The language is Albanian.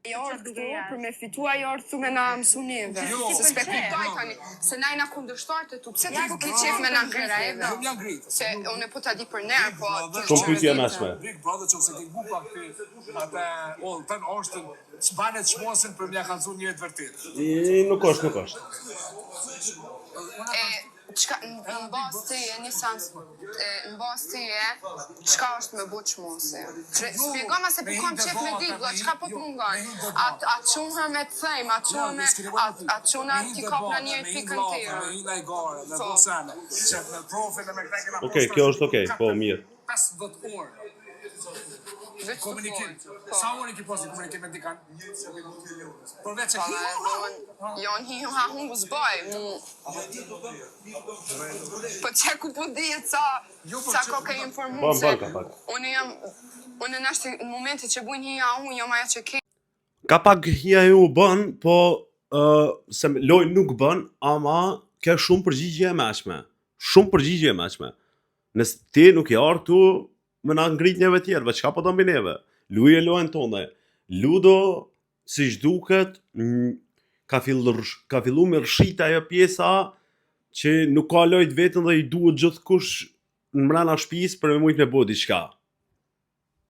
Jo këtu për me fitu ajo orë me na mësu neve. Se s'pe kuptoj tani, se na i na kundërshtartë tu, pse ti po ki qef me na ngritë? Se unë po ta di për nerë, po... Shumë pyetje nashme. Big brother që ose ke buka këti, atë, tën është, që banet shmosin për mja kalëzu një të vërtit. Nuk është. Në basë të je, një sans, në basë të je, qka është me bu qmosi? Spjego ma se përkom qef me ditë, qka po të mungon? A qunë her me të thejmë, a qunë her t'i kap në njëri pikën tjera? Okej, kjo është okej, po mirë. 50 orë. Komunikim. Sa orë i ki posi komunikim me dikan? Përveç e Jon hi ha hungu zboj. Po që ku po dijet sa ko ke informu se unë nashtë në momentit që bujnë hi ha hungu, jo maja që ke. Ka pak hija ju bën, po se loj nuk bën, ama ke shumë përgjigje e meshme. Nëse ti nuk i arë këtu, më na ngrit njëve tjerëve, qka po të mbi neve? Luje lojën tonë. Ludo, si shduket, ka fillu me rshit ajo pjesa që nuk ka lojt vetën dhe i duhet gjithë kush në mrena shpis për me mujt me bo diçka.